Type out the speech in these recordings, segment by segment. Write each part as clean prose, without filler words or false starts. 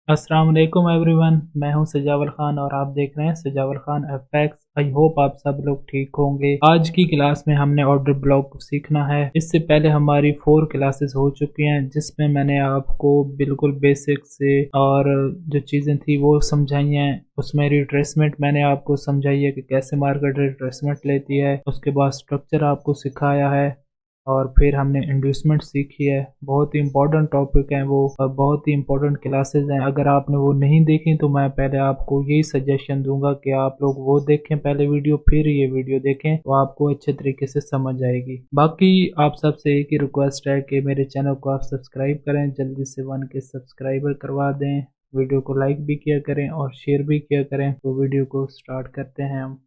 अस्सलाम वालेकुम एवरीवन, मैं हूं सजावल खान और आप देख रहे हैं सजावल खान एफएक्स। आई होप आप सब लोग ठीक होंगे। आज की क्लास में हमने ऑर्डर ब्लॉक को सीखना है। इससे पहले हमारी 4 क्लासेस हो चुकी हैं जिसमें मैंने आपको बिल्कुल बेसिक से और जो चीज़ें थी वो समझाई हैं। उसमें रिट्रेसमेंट मैंने आपको समझाई है कि कैसे मार्केट रिट्रेसमेंट लेती है। उसके बाद स्ट्रक्चर आपको सिखाया है और फिर हमने इंड्यूसमेंट सीखी है। बहुत ही इंपॉर्टेंट टॉपिक हैं वो और बहुत ही इंपॉर्टेंट क्लासेस हैं। अगर आपने वो नहीं देखी तो मैं पहले आपको यही सजेशन दूंगा कि आप लोग वो देखें पहले वीडियो, फिर ये वीडियो देखें तो आपको अच्छे तरीके से समझ आएगी। बाकी आप सबसे एक ही रिक्वेस्ट है कि मेरे चैनल को आप सब्सक्राइब करें, जल्दी से 1 के सब्सक्राइबर करवा दें, वीडियो को लाइक भी किया करें और शेयर भी किया करें। तो वीडियो को स्टार्ट करते हैं हम।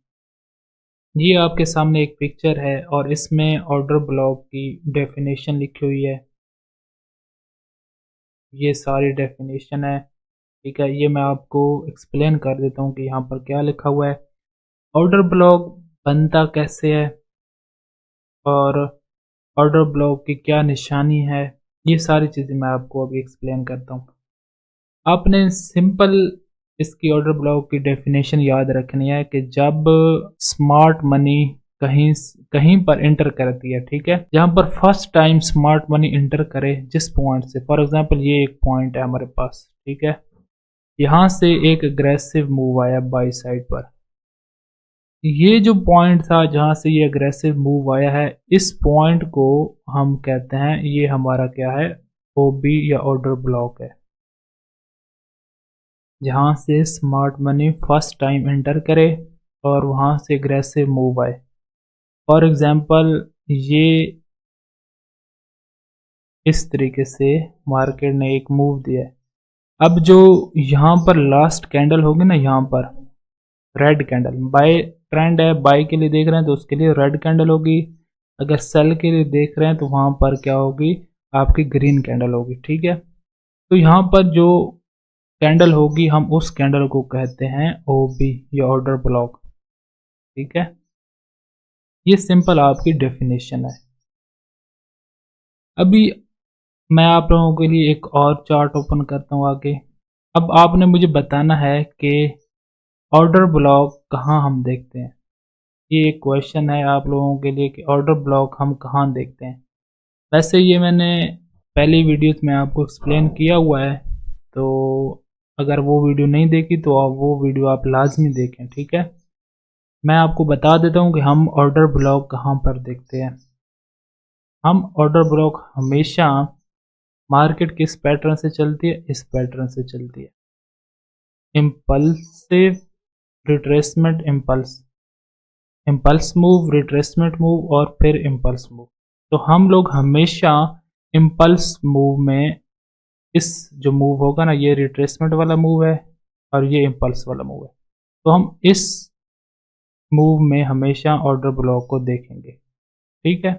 ये आपके सामने एक पिक्चर है और इसमें ऑर्डर ब्लॉक की डेफिनेशन लिखी हुई है। ये सारी डेफिनेशन है, ठीक है। ये मैं आपको एक्सप्लेन कर देता हूँ कि यहाँ पर क्या लिखा हुआ है। ऑर्डर ब्लॉक बनता कैसे है और ऑर्डर ब्लॉक की क्या निशानी है, ये सारी चीज़ें मैं आपको अभी एक्सप्लेन करता हूँ। आपने सिंपल इसकी ऑर्डर ब्लॉक की डेफिनेशन याद रखनी है कि जब स्मार्ट मनी कहीं कहीं पर इंटर करती है, ठीक है, जहां पर first time smart money inter करे जिस पॉइंट से, फॉर एग्जांपल ये एक पॉइंट है हमारे पास, ठीक है, यहां से एक अग्रेसिव मूव आया बाई साइड पर। ये जो पॉइंट था जहां से ये अग्रेसिव मूव आया है, इस पॉइंट को हम कहते हैं, ये हमारा क्या है, ओबी या ऑर्डर ब्लॉक है, जहाँ से smart money first time enter करे और वहाँ से एग्रेसिव मूव आए। फॉर एग्जांपल ये इस तरीके से मार्केट ने एक मूव दिया है। अब जो यहाँ पर लास्ट कैंडल होगी ना, यहाँ पर रेड कैंडल, बाय ट्रेंड है, बाय के लिए देख रहे हैं तो उसके लिए रेड कैंडल होगी। अगर सेल के लिए देख रहे हैं तो वहाँ पर क्या होगी, आपकी ग्रीन कैंडल होगी, ठीक है। तो यहाँ पर जो कैंडल होगी हम उस कैंडल को कहते हैं ओबी या ऑर्डर ब्लॉक, ठीक है। ये सिंपल आपकी डेफिनेशन है। अभी मैं आप लोगों के लिए एक और चार्ट ओपन करता हूँ आगे। अब आपने मुझे बताना है कि ऑर्डर ब्लॉक कहाँ हम देखते हैं। ये एक क्वेश्चन है आप लोगों के लिए कि ऑर्डर ब्लॉक हम कहाँ देखते हैं। वैसे ये मैंने पहली वीडियोस में आपको एक्सप्लेन किया हुआ है, तो अगर वो वीडियो नहीं देखी तो आप वो वीडियो आप लाजमी देखें, ठीक है। मैं आपको बता देता हूँ कि हम ऑर्डर ब्लॉक कहाँ पर देखते हैं। हम ऑर्डर ब्लॉक हमेशा मार्केट किस पैटर्न से चलती है, इस पैटर्न से चलती है, impulsive retracement, impulse, impulse move, retracement move और फिर इम्पल्स मूव। तो हम लोग हमेशा इम्पल्स मूव में, इस जो मूव होगा ना, ये रिट्रेसमेंट वाला मूव है और ये इम्पल्स वाला मूव है, तो हम इस मूव में हमेशा ऑर्डर ब्लॉक को देखेंगे, ठीक है।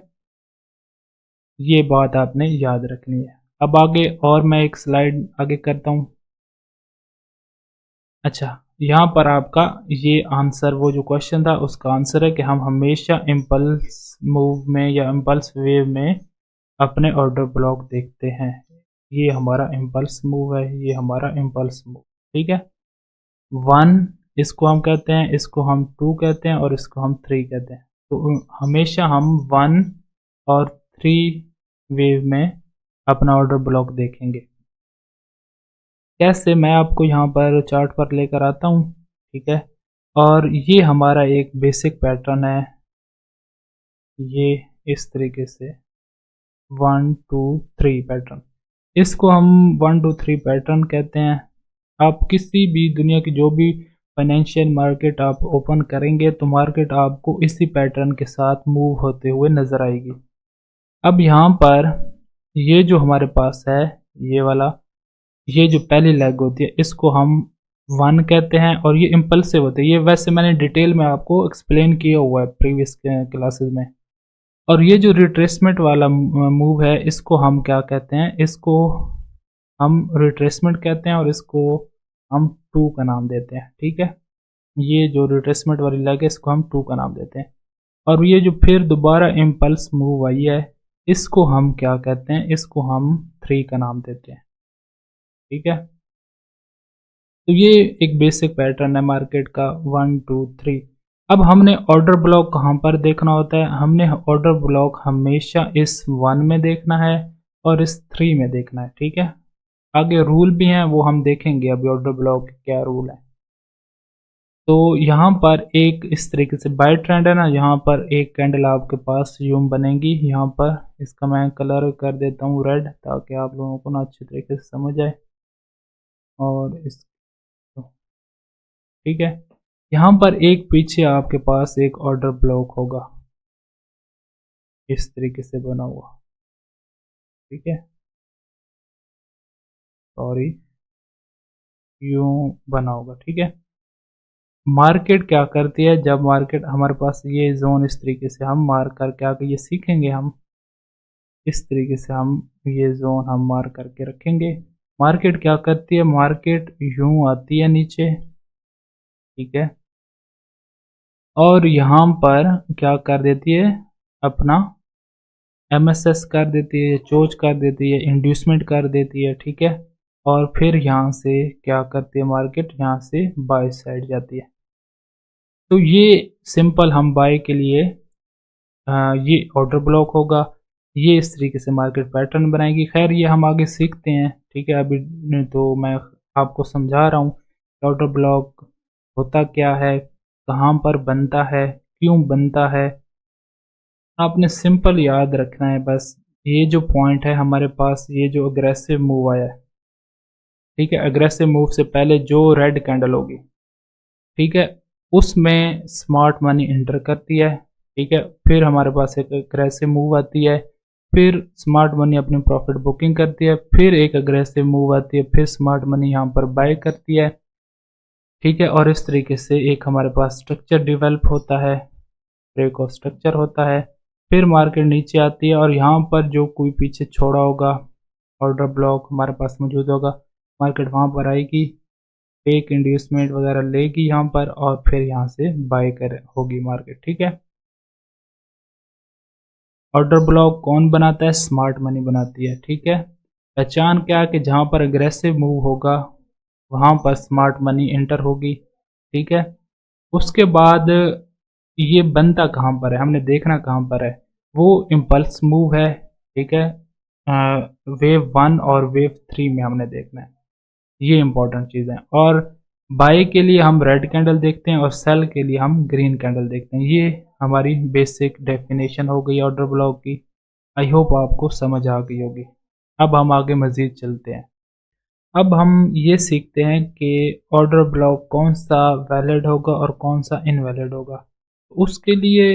ये बात आपने याद रखनी है। अब आगे और मैं एक स्लाइड आगे करता हूँ। अच्छा, यहाँ पर आपका ये आंसर, वो जो क्वेश्चन था उसका आंसर है कि हम हमेशा इम्पल्स मूव में या इम्पल्स वेव में अपने ऑर्डर ब्लॉक देखते हैं। ये हमारा इम्पल्स मूव है, ये हमारा इम्पल्स मूव, ठीक है। 1 इसको हम कहते हैं, इसको हम 2 कहते हैं और इसको हम 3 कहते हैं। तो हमेशा हम 1 और 3 वेव में अपना ऑर्डर ब्लॉक देखेंगे। कैसे, मैं आपको यहाँ पर चार्ट पर लेकर आता हूँ, ठीक है। और ये हमारा एक बेसिक पैटर्न है, ये इस तरीके से 1 2 3 पैटर्न, इसको हम 1 2 3 पैटर्न कहते हैं। आप किसी भी दुनिया की जो भी फाइनेंशियल मार्केट आप ओपन करेंगे तो मार्केट आपको इसी पैटर्न के साथ मूव होते हुए नज़र आएगी। अब यहाँ पर ये जो हमारे पास है, ये वाला, ये जो पहली लेग होती है इसको हम 1 कहते हैं और ये इम्पल्सिव होते हैं। ये वैसे मैंने डिटेल में आपको एक्सप्लेन किया हुआ है प्रीवियस क्लासेस में। और ये जो रिट्रेसमेंट वाला मूव है इसको हम क्या कहते हैं, इसको हम रिट्रेसमेंट कहते हैं और इसको हम 2 का नाम देते हैं, ठीक है। ये जो रिट्रेसमेंट वाली लेग है इसको हम 2 का नाम देते हैं। और ये जो फिर दोबारा इम्पल्स मूव आई है इसको हम क्या कहते हैं, इसको हम 3 का नाम देते हैं, ठीक है। तो ये एक बेसिक पैटर्न है मार्केट का 1 2 3। अब हमने ऑर्डर ब्लॉक कहाँ पर देखना होता है? हमने ऑर्डर ब्लॉक हमेशा इस 1 में देखना है और इस 3 में देखना है, ठीक है। आगे रूल भी हैं, वो हम देखेंगे अभी ऑर्डर ब्लॉक क्या रूल है। तो यहाँ पर एक इस तरीके से बाय ट्रेंड है ना, यहाँ पर एक कैंडल आपके पास यूं बनेगी। यहाँ पर इसका मैं कलर कर देता हूँ रेड, ताकि आप लोगों को ना अच्छे तरीके से समझ आए। और इस ठीक है, यहाँ पर एक पीछे आपके पास एक ऑर्डर ब्लॉक होगा इस तरीके से बना हुआ, ठीक है, सॉरी, यूं बना होगा, ठीक है। मार्केट क्या करती है, जब मार्केट हमारे पास ये जोन इस तरीके से हम मार्क करके आगे ये सीखेंगे हम, इस तरीके से हम ये जोन हम मार्क करके रखेंगे। मार्केट क्या करती है, मार्केट यूं आती है नीचे, ठीक है, और यहाँ पर क्या कर देती है, अपना एमएसएस कर देती है, चोज कर देती है, इंड्यूसमेंट कर देती है, ठीक है। और फिर यहाँ से क्या करती है मार्केट, यहाँ से बाय साइड जाती है। तो ये सिंपल हम बाय के लिए ये ऑर्डर ब्लॉक होगा, ये इस तरीके से मार्केट पैटर्न बनाएगी। खैर ये हम आगे सीखते हैं, ठीक है। अभी तो मैं आपको समझा रहा हूँ ऑर्डर ब्लॉक होता क्या है, कहाँ पर बनता है, क्यों बनता है। आपने सिंपल याद रखना है बस, ये जो पॉइंट है हमारे पास, ये जो अग्रेसिव मूव आया है, ठीक है, अग्रेसिव मूव से पहले जो रेड कैंडल होगी, ठीक है, उसमें स्मार्ट मनी एंटर करती है, ठीक है। फिर हमारे पास एक अग्रेसिव मूव आती है, फिर स्मार्ट मनी अपनी प्रॉफिट बुकिंग करती है, फिर एक अग्रेसिव मूव आती है, फिर स्मार्ट मनी यहाँ पर बाय करती है, ठीक है। और इस तरीके से एक हमारे पास स्ट्रक्चर डेवलप होता है, ब्रेक ऑफ स्ट्रक्चर होता है। फिर मार्केट नीचे आती है और यहाँ पर जो कोई पीछे छोड़ा होगा ऑर्डर ब्लॉक हमारे पास मौजूद होगा, मार्केट वहाँ पर आएगी, एक इंड्यूसमेंट वगैरह लेगी यहाँ पर, और फिर यहाँ से बाय कर होगी मार्केट, ठीक है। ऑर्डर ब्लॉक कौन बनाता है, स्मार्ट मनी बनाती है, ठीक है। पहचान क्या है कि जहाँ पर अग्रेसिव मूव होगा वहाँ पर स्मार्ट मनी एंटर होगी, ठीक है। उसके बाद ये बनता कहाँ पर है, हमने देखना कहाँ पर है, वो इम्पल्स मूव है, ठीक है। वेव 1 और वेव 3 में हमने देखना है, ये इंपॉर्टेंट चीज़ है। और बाय के लिए हम रेड कैंडल देखते हैं और सेल के लिए हम ग्रीन कैंडल देखते हैं। ये हमारी बेसिक डेफिनेशन हो गई ऑर्डर ब्लॉक की। आई होप आपको समझ आ गई होगी। अब हम आगे मज़ीद चलते हैं। अब हम ये सीखते हैं कि ऑर्डर ब्लॉक कौन सा वैलिड होगा और कौन सा इनवैलिड होगा। उसके लिए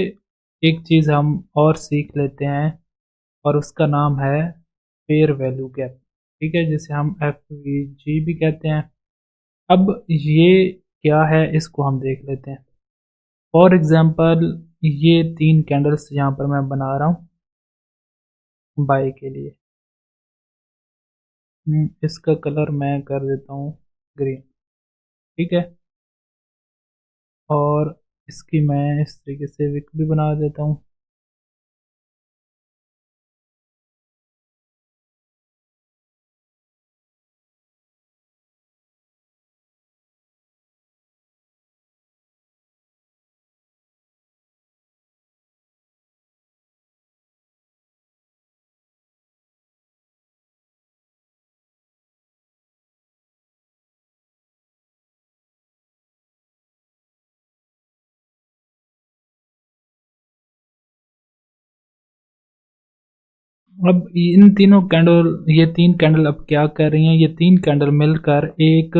एक चीज़ हम और सीख लेते हैं और उसका नाम है फेयर वैल्यू गैप, ठीक है, जिसे हम FVG भी कहते हैं। अब ये क्या है, इसको हम देख लेते हैं। फॉर एग्जांपल ये 3 कैंडल्स यहाँ पर मैं बना रहा हूँ बाय के लिए। इसका कलर मैं कर देता हूँ ग्रीन, ठीक है। और इसकी मैं इस तरीके से विक भी बना देता हूँ। अब इन तीनों कैंडल, ये 3 कैंडल अब क्या कर रही हैं, ये 3 कैंडल मिलकर एक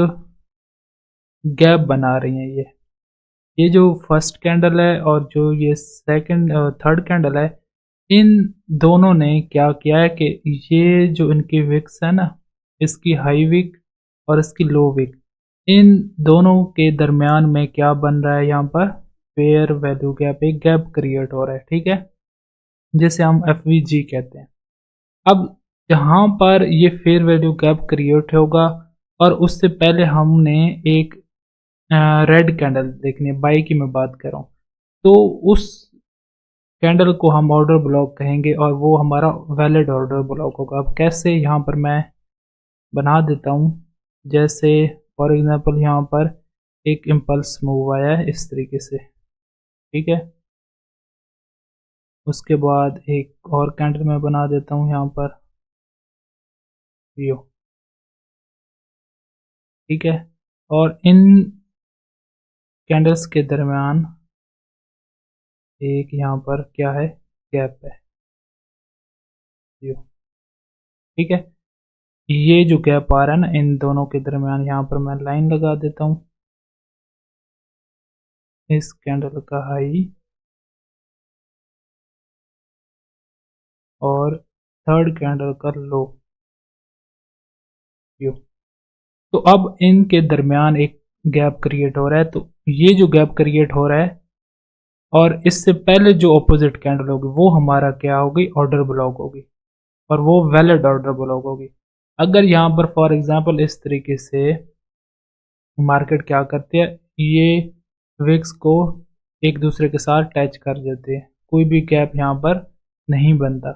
गैप बना रही हैं। ये जो फर्स्ट कैंडल है और जो ये सेकंड थर्ड कैंडल है, इन दोनों ने क्या किया है कि ये जो इनकी विक्स है ना, इसकी हाई विक और इसकी लो विक, इन दोनों के दरमियान में क्या बन रहा है, यहाँ पर फेयर वैल्यू गैप, एक गैप क्रिएट हो रहा है, ठीक है, जिसे हम FVG कहते हैं। अब जहाँ पर ये फेयर वैल्यू गैप क्रिएट होगा, और उससे पहले हमने एक रेड कैंडल देखनी है, बाई की मैं बात कर रहा हूँ, तो उस कैंडल को हम ऑर्डर ब्लॉक कहेंगे और वो हमारा वैलिड ऑर्डर ब्लॉक होगा। अब कैसे, यहाँ पर मैं बना देता हूँ, जैसे फॉर एग्जांपल यहाँ पर एक इम्पल्स मूव आया है इस तरीके से, ठीक है। उसके बाद एक और कैंडल मैं बना देता हूँ यहाँ पर, यो, ठीक है। और इन कैंडल्स के दरमियान एक यहाँ पर क्या है, गैप है, यो, ठीक है। ये जो गैप आ रहा है ना इन दोनों के दरमियान, यहाँ पर मैं लाइन लगा देता हूँ। इस कैंडल का हाई और थर्ड कैंडल का लो, यो। तो अब इनके दरमियान एक गैप क्रिएट हो रहा है। तो ये जो गैप क्रिएट हो रहा है और इससे पहले जो ऑपोजिट कैंडल होगी वो हमारा क्या होगी, ऑर्डर ब्लॉक होगी, और वो वैलिड ऑर्डर ब्लॉक होगी। अगर यहाँ पर फॉर एग्जांपल इस तरीके से मार्केट क्या करती है, ये विक्स को एक दूसरे के साथ टच कर देते हैं, कोई भी गैप यहाँ पर नहीं बनता,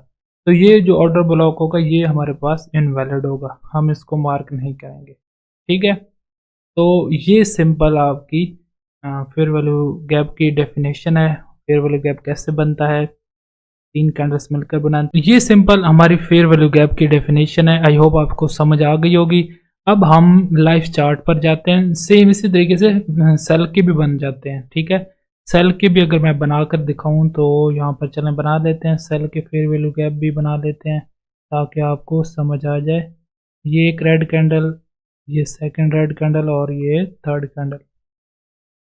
तो ये जो ऑर्डर ब्लॉक होगा ये हमारे पास इनवैलिड होगा, हम इसको मार्क नहीं करेंगे, ठीक है। तो ये सिंपल आपकी फेयर वैल्यू गैप की डेफिनेशन है। फेयर वैल्यू गैप कैसे बनता है, तीन कैंडल्स मिलकर बनाते, ये सिंपल हमारी फेयर वैल्यू गैप की डेफिनेशन है। आई होप आपको समझ आ गई होगी। अब हम लाइव चार्ट पर जाते हैं, सेम इसी तरीके से सेल के भी बन जाते हैं, ठीक है। सेल के भी अगर मैं बनाकर दिखाऊं तो यहाँ पर चलें बना लेते हैं, सेल के फेयर वैल्यू गैप भी बना लेते हैं ताकि आपको समझ आ जाए। ये एक रेड कैंडल, ये सेकंड रेड कैंडल और ये थर्ड कैंडल,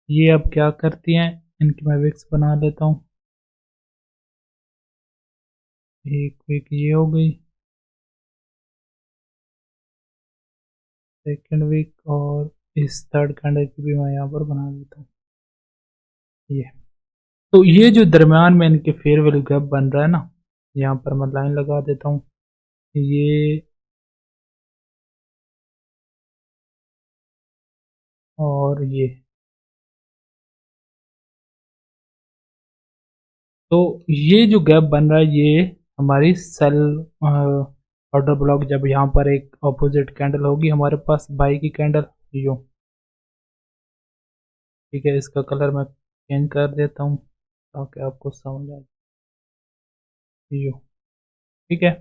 ये अब क्या करती हैं, इनकी मैं विक्स बना लेता हूँ। एक विक ये हो गई, सेकंड वीक, और इस थर्ड कैंडल की भी मैं यहाँ पर बना देता हूँ ये। तो ये जो दरमियान में इनके फेयर वैल्यू गैप बन रहा है ना, यहाँ पर मैं लाइन लगा देता हूँ, ये और ये। तो ये जो गैप बन रहा है ये हमारी सेल ऑर्डर ब्लॉक, जब यहाँ पर एक ऑपोजिट कैंडल होगी हमारे पास बाई की कैंडल, यूँ, ठीक है। इसका कलर मैं चेंज कर देता हूँ ताकि आपको समझ आ जाए, यूँ, ठीक है।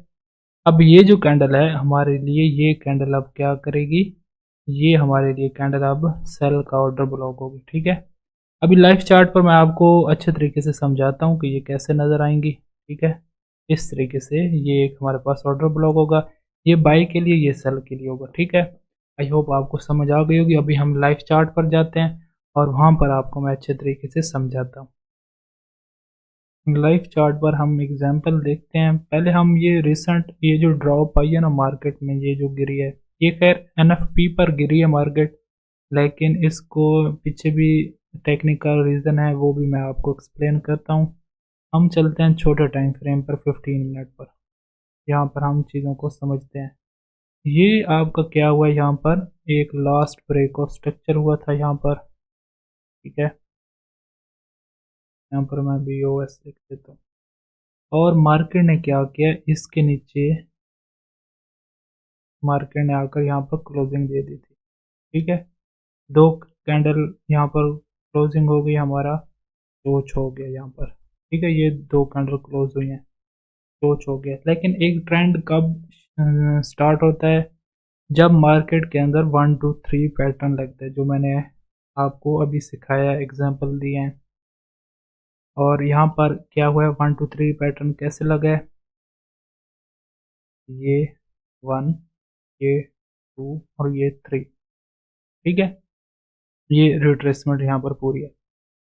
अब ये जो कैंडल है हमारे लिए, ये कैंडल अब क्या करेगी, ये हमारे लिए कैंडल अब सेल का ऑर्डर ब्लॉक होगी, ठीक है। अभी लाइव चार्ट पर मैं आपको अच्छे तरीके से समझाता हूँ कि ये कैसे नज़र आएंगी, ठीक है। इस तरीके से ये एक हमारे पास ऑर्डर ब्लॉक होगा, ये बाई के लिए, ये सेल के लिए होगा, ठीक है। आई होप आपको समझ आ गई होगी। अभी हम लाइव चार्ट पर जाते हैं और वहाँ पर आपको मैं अच्छे तरीके से समझाता हूँ। लाइव चार्ट पर हम एग्जांपल देखते हैं। पहले हम ये रिसेंट ये जो ड्रॉप आई है ना मार्केट में, ये जो गिरी है, ये खैर एनएफपी पर गिरी है मार्केट, लेकिन इसको पीछे भी टेक्निकल रीज़न है, वो भी मैं आपको एक्सप्लेन करता हूँ। हम चलते हैं छोटे टाइम फ्रेम पर, 15 मिनट पर, यहाँ पर हम चीज़ों को समझते हैं। ये आपका क्या हुआ, यहाँ पर एक लास्ट ब्रेक ऑफ स्ट्रक्चर हुआ था यहाँ पर, ठीक है। यहाँ पर मैं बी ओ एस लिख देता हूँ, और मार्केट ने क्या किया, इसके नीचे मार्केट ने आकर यहाँ पर क्लोजिंग दे दी थी, ठीक है। दो कैंडल यहाँ पर क्लोजिंग हो गई, हमारा टोच हो गया यहाँ पर, ठीक है। ये दो कैंडल क्लोज हुई हैं, टोच हो गया। लेकिन एक ट्रेंड कब स्टार्ट होता है, जब मार्केट के अंदर 1 2 3 पैटर्न लगते हैं, जो मैंने आपको अभी सिखाया, एग्जांपल दिए हैं। और यहाँ पर क्या हुआ है, 1 2 3 पैटर्न कैसे लगा है, ये 1, ये 2 और ये 3, ठीक है। ये रिट्रेसमेंट यहाँ पर पूरी है।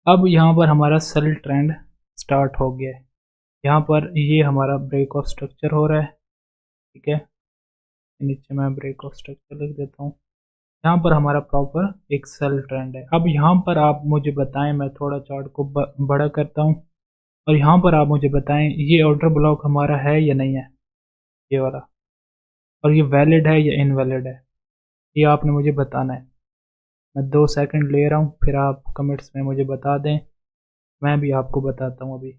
अब यहाँ पर हमारा सेल ट्रेंड स्टार्ट हो गया है, यहाँ पर ये हमारा ब्रेक ऑफ स्ट्रक्चर हो रहा है, ठीक है। नीचे मैं ब्रेक ऑफ स्ट्रक्चर लिख देता हूँ। यहाँ पर हमारा प्रॉपर एक सेल ट्रेंड है। अब यहाँ पर आप मुझे बताएं, मैं थोड़ा चार्ट को बड़ा करता हूँ, और यहाँ पर आप मुझे बताएं ये ऑर्डर ब्लॉक हमारा है या नहीं है, ये वाला, और ये वैलिड है या इनवैलिड है, ये आपने मुझे बताना है। मैं 2 सेकंड ले रहा हूँ, फिर आप कमेंट्स में मुझे बता दें, मैं भी आपको बताता हूँ अभी।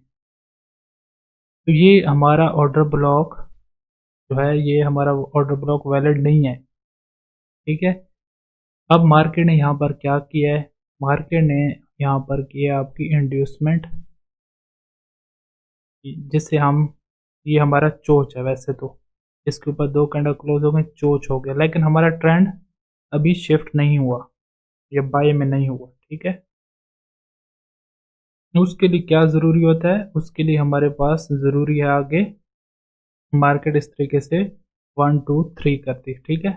तो ये हमारा ऑर्डर ब्लॉक जो है, ये हमारा ऑर्डर ब्लॉक वैलिड नहीं है, ठीक है। अब मार्केट ने यहाँ पर क्या किया है, मार्केट ने यहाँ पर किया आपकी इंड्यूसमेंट, जिससे हम, ये हमारा चोच है वैसे तो, इसके ऊपर 2 कैंडल क्लोज हो गए, चोच हो गया, लेकिन हमारा ट्रेंड अभी शिफ्ट नहीं हुआ, ये बाय में नहीं हुआ। ठीक है, उसके लिए क्या ज़रूरी होता है, उसके लिए हमारे पास ज़रूरी है आगे मार्केट इस तरीके से 1 2 3 करती है। ठीक है,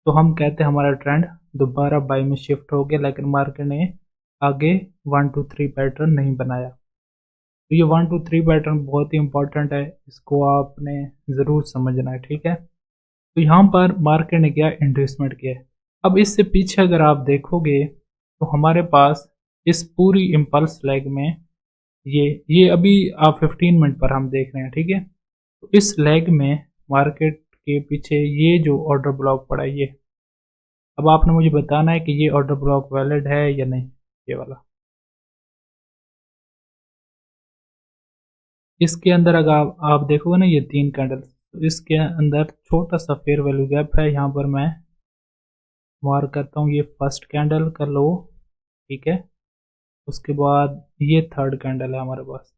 तो हम कहते हैं हमारा ट्रेंड दोबारा बाय में शिफ्ट हो गया, लेकिन मार्केट ने आगे 1 2 3 पैटर्न नहीं बनाया। तो ये 1 2 3 पैटर्न बहुत ही इंपॉर्टेंट है, इसको आपने ज़रूर समझना है। ठीक है, तो यहाँ पर मार्केट ने क्या इन्वेस्टमेंट किया है। अब इससे पीछे अगर आप देखोगे तो हमारे पास इस पूरी इम्पल्स लेग में ये अभी आप 15 मिनट पर हम देख रहे हैं। ठीक है, तो इस लेग में मार्केट के पीछे ये जो ऑर्डर ब्लॉक पड़ा है, ये अब आपने मुझे बताना है कि ये ऑर्डर ब्लॉक वैलिड है या नहीं, ये वाला। इसके अंदर अगर आप देखोगे ना ये 3 कैंडल, तो इसके अंदर छोटा सा फेयर वैल्यू गैप है, यहाँ पर मैं मार्क करता हूँ, ये फर्स्ट कैंडल का लो। ठीक है, उसके बाद ये थर्ड कैंडल है हमारे पास,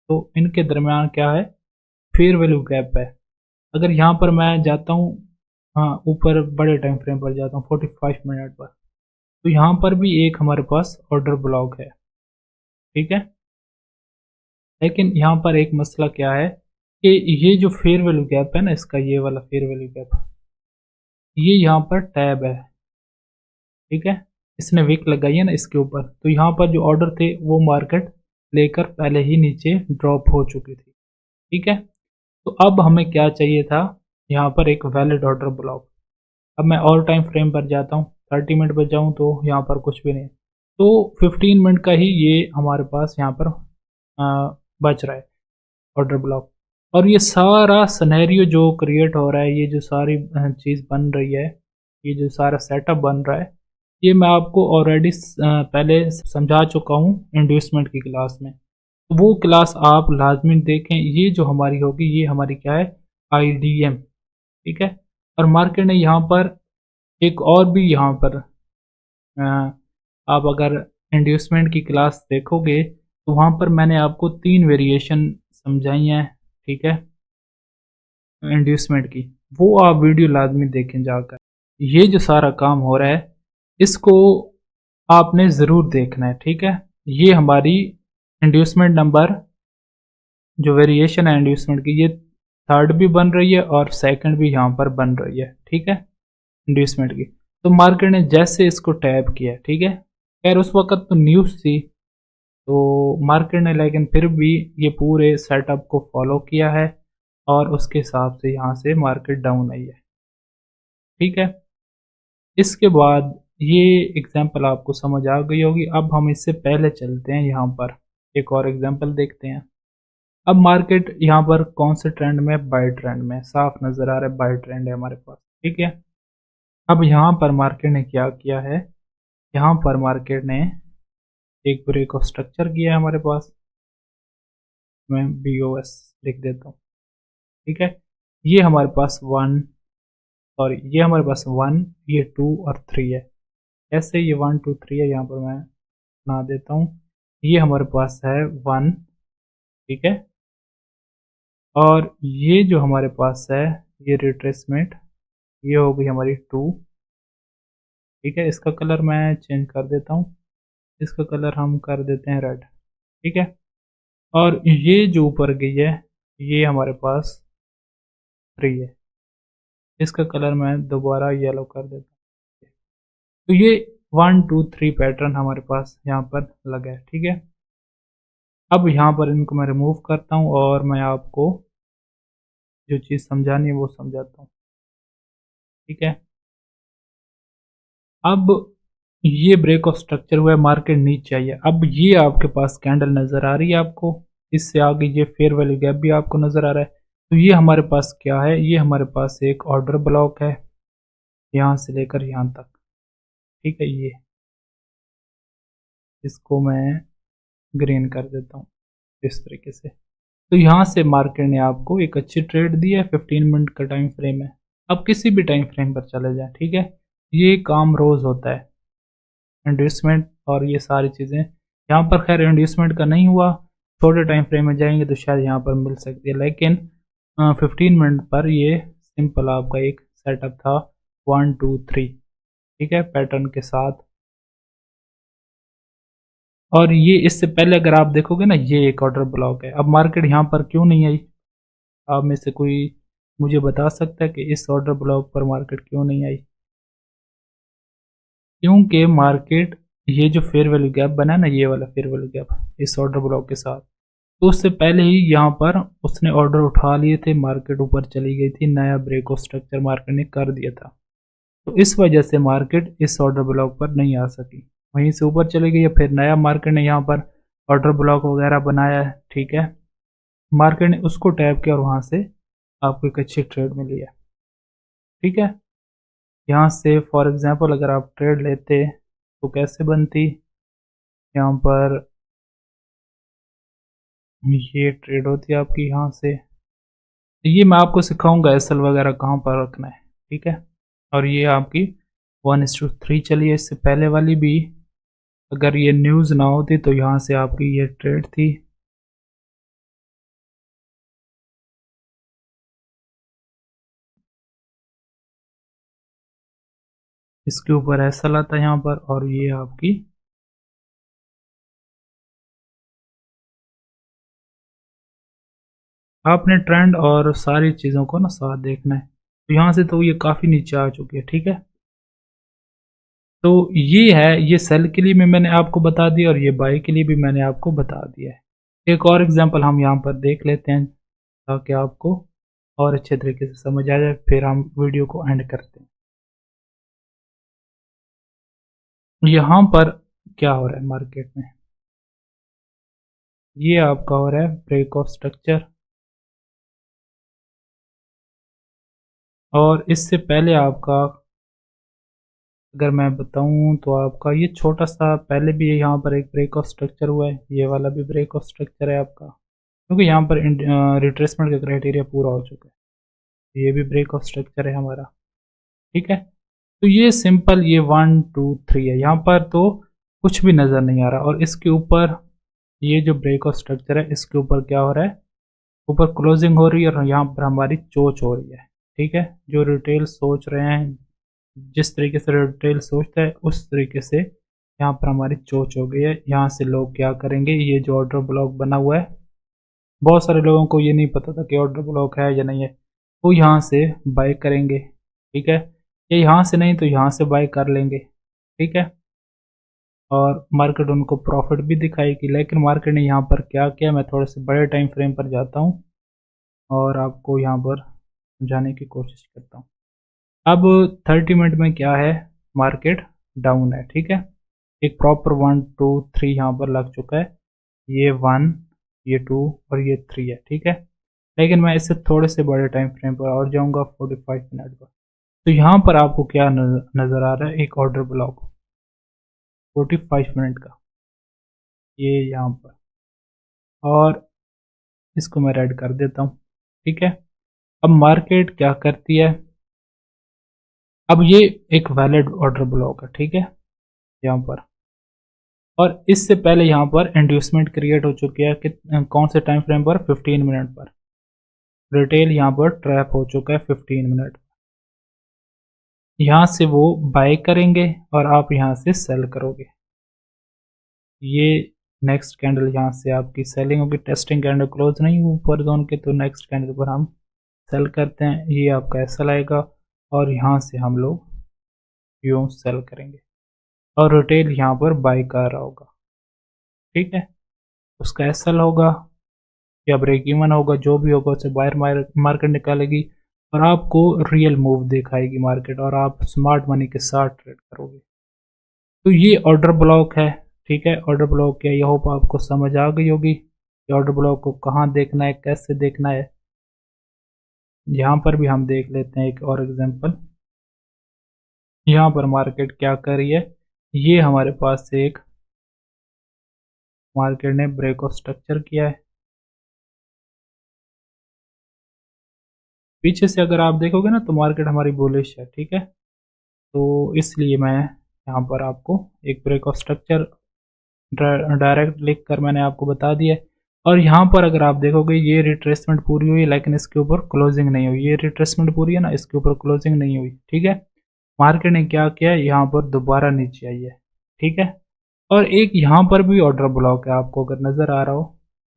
तो इनके दरमियान क्या है, फेयर वैल्यू गैप है। अगर यहाँ पर मैं जाता हूँ, हाँ ऊपर बड़े टाइम फ्रेम पर जाता हूँ 45 मिनट पर, तो यहाँ पर भी एक हमारे पास ऑर्डर ब्लॉक है। ठीक है, लेकिन यहाँ पर एक मसला क्या है कि ये जो फेयर वैल्यू गैप है ना, इसका ये वाला फेयर वैल्यू गैप, ये यहाँ पर टैब है। ठीक है, इसने विक लगाई है ना इसके ऊपर, तो यहाँ पर जो ऑर्डर थे वो मार्केट लेकर पहले ही नीचे ड्रॉप हो चुकी थी। ठीक है, तो अब हमें क्या चाहिए था, यहाँ पर एक वैलिड ऑर्डर ब्लॉक। अब मैं ऑल टाइम फ्रेम पर जाता हूँ, 30 मिनट पर जाऊँ तो यहाँ पर कुछ भी नहीं, तो 15 मिनट का ही ये हमारे पास यहाँ पर बच रहा है ऑर्डर ब्लॉक। और ये सारा सिनेरियो जो क्रिएट हो रहा है, ये जो सारी चीज़ बन रही है, ये जो सारा सेटअप बन रहा है, ये मैं आपको ऑलरेडी पहले समझा चुका हूँ इंड्यूसमेंट की क्लास में, तो वो क्लास आप लाजमी देखें। ये जो हमारी होगी, ये हमारी क्या है, IDM। ठीक है, और मार्केट ने यहाँ पर एक और भी यहाँ पर आप अगर इंड्यूसमेंट की क्लास देखोगे तो वहाँ पर मैंने आपको 3 वेरिएशन समझाई हैं। ठीक है, इंड्यूसमेंट की, वो आप वीडियो लाजमी देखें जाकर। ये जो सारा काम हो रहा है, इसको आपने ज़रूर देखना है। ठीक है, ये हमारी इंड्यूसमेंट नंबर जो वेरिएशन है इंड्यूसमेंट की, ये थर्ड भी बन रही है और सेकंड भी यहाँ पर बन रही है। ठीक है, इंड्यूसमेंट की, तो मार्केट ने जैसे इसको टैप किया, ठीक है, खैर उस वक्त तो न्यूज़ थी, तो मार्केट ने लेकिन फिर भी ये पूरे सेटअप को फॉलो किया है और उसके हिसाब से यहाँ से मार्केट डाउन आई है। ठीक है, इसके बाद ये एग्जांपल आपको समझ आ गई होगी। अब हम इससे पहले चलते हैं, यहाँ पर एक और एग्जांपल देखते हैं। अब मार्केट यहाँ पर कौन से ट्रेंड में, बाय ट्रेंड में, साफ नज़र आ रहा है बाय ट्रेंड है हमारे पास। ठीक है, अब यहाँ पर मार्केट ने क्या किया है, यहाँ पर मार्केट ने एक ब्रेक ऑफ स्ट्रक्चर किया है हमारे पास, मैं BOS लिख देता हूँ। ठीक है, ये हमारे पास ये हमारे पास 1, ये 2 और 3 है। ऐसे ये 1 2 3 है, यहाँ पर मैं बना देता हूँ, ये हमारे पास है 1। ठीक है, और ये जो हमारे पास है, ये रिट्रेसमेंट, ये हो गई हमारी 2। ठीक है, इसका कलर मैं चेंज कर देता हूँ, इसका कलर हम कर देते हैं रेड। ठीक है, और ये जो ऊपर गई है, ये हमारे पास 3 है, इसका कलर मैं दोबारा येलो कर देता हूँ। तो ये 1 2 3 पैटर्न हमारे पास यहाँ पर लगा है। ठीक है, अब यहाँ पर इनको मैं रिमूव करता हूँ और मैं आपको जो चीज़ समझानी है वो समझाता हूँ। ठीक है, अब ये ब्रेक ऑफ स्ट्रक्चर हुआ है, मार्केट नीचे आई है। अब ये आपके पास कैंडल नज़र आ रही है आपको, इससे आगे ये फेयर वैल्यू गैप भी आपको नज़र आ रहा है। तो ये हमारे पास क्या है, ये हमारे पास एक ऑर्डर ब्लॉक है यहाँ से लेकर यहाँ तक। ठीक है, ये इसको मैं ग्रीन कर देता हूँ इस तरीके से। तो यहाँ से मार्केट ने आपको एक अच्छी ट्रेड दी है, 15 मिनट का टाइम फ्रेम है। अब किसी भी टाइम फ्रेम पर चले जाएं। ठीक है, ये काम रोज़ होता है, इंड्यूसमेंट और ये सारी चीज़ें। यहाँ पर खैर इंड्यूसमेंट का नहीं हुआ, छोटे टाइम फ्रेम में जाएंगे तो शायद यहाँ पर मिल सकती है, लेकिन 15 मिनट पर ये सिंपल आपका एक सेटअप था 1 2 3, ठीक है, पैटर्न के साथ। और ये इससे पहले अगर आप देखोगे ना, ये एक ऑर्डर ब्लॉक है। अब मार्केट यहाँ पर क्यों नहीं आई? आप में से कोई मुझे बता सकता है कि इस ऑर्डर ब्लॉक पर मार्केट क्यों नहीं आई? क्योंकि मार्केट, ये जो फेयर वैल्यू गैप बना है ना, ये वाला फेयर वैल्यू गैप इस ऑर्डर ब्लॉक के साथ, तो उससे पहले ही यहाँ पर उसने ऑर्डर उठा लिए थे, मार्केट ऊपर चली गई थी, नया ब्रेक ऑफ स्ट्रक्चर मार्केट ने कर दिया था। तो इस वजह से मार्केट इस ऑर्डर ब्लॉक पर नहीं आ सकी, वहीं से ऊपर चली गई है। फिर नया मार्केट ने यहाँ पर ऑर्डर ब्लॉक वगैरह बनाया है, ठीक है, मार्केट ने उसको टैप किया और वहाँ से आपको एक अच्छी ट्रेड मिली है, ठीक है। यहाँ से फॉर एग्जांपल अगर आप ट्रेड लेते तो कैसे बनती? यहाँ पर ये ट्रेड होती है आपकी यहाँ से। ये मैं आपको सिखाऊंगा एसएल वगैरह कहाँ पर रखना है, ठीक है। और ये आपकी 1:3 चली है। इससे पहले वाली भी अगर ये न्यूज़ ना होती तो यहाँ से आपकी ये ट्रेड थी। इसके ऊपर एसएल आता है यहाँ पर, और ये आपकी आपने ट्रेंड और सारी चीज़ों को ना साथ देखना है। तो यहाँ से तो ये काफ़ी नीचे आ चुकी है, ठीक है। तो ये है, ये सेल के लिए भी मैंने आपको बता दिया और ये बाई के लिए भी मैंने आपको बता दिया है। एक और एग्जांपल हम यहाँ पर देख लेते हैं ताकि आपको और अच्छे तरीके से समझ आ जाए, फिर हम वीडियो को एंड करते हैं। यहाँ पर क्या हो रहा है मार्केट में? ये आपका हो रहा है ब्रेक ऑफ स्ट्रक्चर, और इससे पहले आपका अगर मैं बताऊं तो आपका ये छोटा सा पहले भी यहाँ पर एक ब्रेक ऑफ स्ट्रक्चर हुआ है, ये वाला भी ब्रेक ऑफ स्ट्रक्चर है आपका, क्योंकि यहाँ पर रिट्रेसमेंट का क्राइटेरिया पूरा हो चुका है। ये भी ब्रेक ऑफ स्ट्रक्चर है हमारा, ठीक है। तो ये सिंपल ये 1 2 3 है, यहाँ पर तो कुछ भी नज़र नहीं आ रहा। और इसके ऊपर ये जो ब्रेक ऑफ स्ट्रक्चर है, इसके ऊपर क्या हो रहा है? ऊपर क्लोजिंग हो रही है और यहाँ पर हमारी चोच हो रही है, ठीक है। जो रिटेल सोच रहे हैं, जिस तरीके से रिटेल सोचता है उस तरीके से यहाँ पर हमारी चोच हो गई है। यहाँ से लोग क्या करेंगे? ये जो ऑर्डर ब्लॉक बना हुआ है, बहुत सारे लोगों को ये नहीं पता था कि ऑर्डर ब्लॉक है या नहीं है, वो यहाँ से बाय करेंगे, ठीक है। या यहाँ से नहीं तो यहाँ से बाय कर लेंगे, ठीक है। और मार्केट उनको प्रॉफिट भी दिखाएगी। लेकिन मार्केट ने यहाँ पर क्या किया, मैं थोड़े से बड़े टाइम फ्रेम पर जाता हूँ और आपको यहाँ पर समझाने की कोशिश करता हूँ। अब 30 मिनट में क्या है? मार्केट डाउन है, ठीक है। एक प्रॉपर 1 2 3 यहाँ पर लग चुका है, ये 1, ये 2 और ये 3 है, ठीक है। लेकिन मैं इससे थोड़े से बड़े टाइम फ्रेम पर और जाऊँगा, 45 मिनट पर। तो यहाँ पर आपको क्या नज़र आ रहा है? एक ऑर्डर ब्लॉक 45 मिनट का, ये यहाँ पर, और इसको मैं रेड कर देता हूँ, ठीक है। अब मार्केट क्या करती है? अब ये एक वैलिड ऑर्डर ब्लॉक है, ठीक है, यहाँ पर। और इससे पहले यहाँ पर इंड्यूसमेंट क्रिएट हो चुकी है कि कौन से टाइम फ्रेम पर? 15 मिनट पर। रिटेल यहाँ पर ट्रैप हो चुका है 15 मिनट। यहाँ से वो बाय करेंगे और आप यहाँ से सेल करोगे। ये नेक्स्ट कैंडल यहाँ से आपकी सेलिंग होगी। टेस्टिंग कैंडल क्लोज नहीं हुई ऊपर जोन के, तो नेक्स्ट कैंडल पर हम सेल करते हैं। ये आपका एसएल आएगा और यहाँ से हम लोग यूँ सेल करेंगे और रिटेल यहाँ पर बाय कर रहा होगा, ठीक है। उसका एसएल होगा या ब्रेक इवन होगा, जो भी होगा उसे बायर मार्केट निकालेगी और आपको रियल मूव दिखाएगी मार्केट, और आप स्मार्ट मनी के साथ ट्रेड करोगे। तो ये ऑर्डर ब्लॉक है, ठीक है। ऑर्डर ब्लॉक क्या, ये होप आपको समझ आ गई होगी कि ऑर्डर ब्लॉक को कहाँ देखना है, कैसे देखना है। यहाँ पर भी हम देख लेते हैं एक और एग्जांपल। यहाँ पर मार्केट क्या कर रही है? ये हमारे पास से एक मार्केट ने ब्रेक ऑफ स्ट्रक्चर किया है। पीछे से अगर आप देखोगे ना तो मार्केट हमारी बुलिश है, ठीक है। तो इसलिए मैं यहाँ पर आपको एक ब्रेक ऑफ स्ट्रक्चर डायरेक्ट लिख कर मैंने आपको बता दिया। और यहाँ पर अगर आप देखोगे ये रिट्रेसमेंट पूरी हुई लेकिन इसके ऊपर क्लोजिंग नहीं हुई। ये रिट्रेसमेंट पूरी है ना, इसके ऊपर क्लोजिंग नहीं हुई। ठीक है, मार्केट ने क्या किया, यहाँ पर दोबारा नीचे आई है। ठीक है, और एक यहाँ पर भी ऑर्डर ब्लॉक है, आपको अगर नज़र आ रहा हो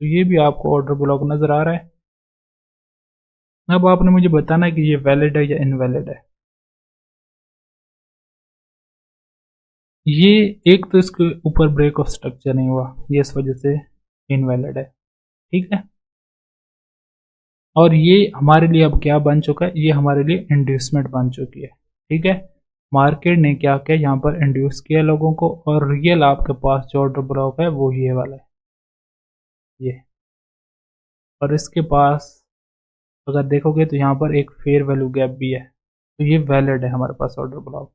तो ये भी आपको ऑर्डर ब्लॉक नज़र आ रहा है। अब आपने मुझे बताना है कि ये वैलिड है या इनवैलिड है। ये एक तो इसके ऊपर ब्रेक ऑफ स्ट्रक्चर नहीं हुआ, ये इस वजह से इनवैलिड है। ठीक है, और ये हमारे लिए अब क्या बन चुका है, ये हमारे लिए इंड्यूसमेंट बन चुकी है। ठीक है, मार्केट ने क्या किया, यहाँ पर इंड्यूस किया लोगों को, और रियल आपके पास जो ऑर्डर ब्लॉक है वो ये वाला है, ये। और इसके पास अगर देखोगे तो यहाँ पर एक फेयर वैल्यू गैप भी है, तो ये वैलिड है हमारे पास ऑर्डर ब्लॉक।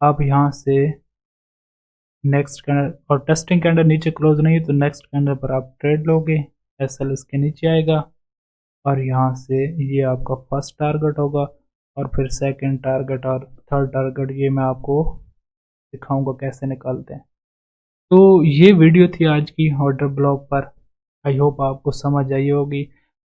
आप यहाँ से नेक्स्ट कैंडल, और टेस्टिंग कैंडल नीचे क्लोज नहीं है तो नेक्स्ट कैंडल पर आप ट्रेड लोगे, एसएल इसके नीचे आएगा, और यहाँ से ये आपका फर्स्ट टारगेट होगा, और फिर सेकंड टारगेट और थर्ड टारगेट, ये मैं आपको दिखाऊंगा कैसे निकालते हैं। तो ये वीडियो थी आज की ऑर्डर ब्लॉक पर। आई होप आपको समझ आई होगी।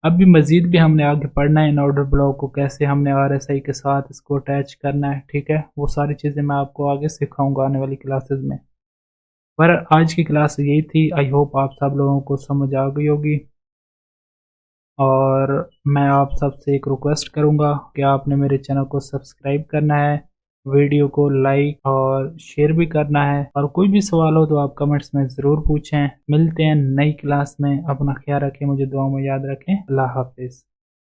अब भी मज़ीद भी हमने आगे पढ़ना है इन ऑर्डर ब्लॉक को, कैसे हमने आरएसआई के साथ इसको अटैच करना है। ठीक है, वो सारी चीज़ें मैं आपको आगे सिखाऊंगा आने वाली क्लासेस में। पर आज की क्लास यही थी। आई होप आप सब लोगों को समझ आ गई होगी। और मैं आप सबसे एक रिक्वेस्ट करूंगा कि आपने मेरे चैनल को सब्सक्राइब करना है, वीडियो को लाइक और शेयर भी करना है, और कोई भी सवाल हो तो आप कमेंट्स में ज़रूर पूछें। मिलते हैं नई क्लास में, अपना ख्याल रखें, मुझे दुआ में याद रखें। अल्लाह हाफिज़।